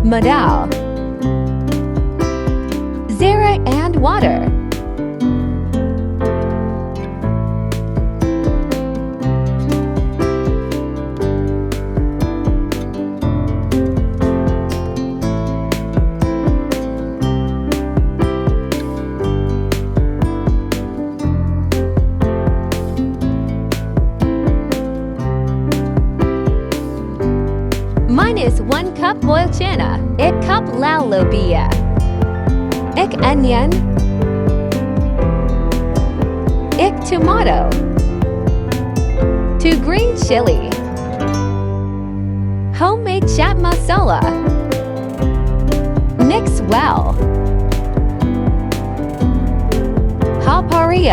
Madao, Zara and water. Mine is 1 cup boiled chana, 1 cup lao lobia, 1 onion, 1 tomato, 2 green chili, homemade chaat masala. Mix well. Papari,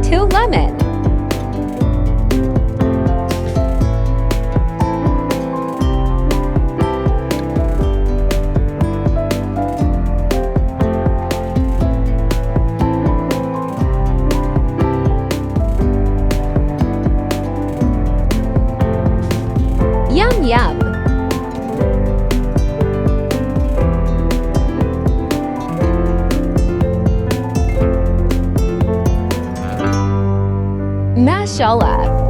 2 lemon. Yum yum! Mashallah!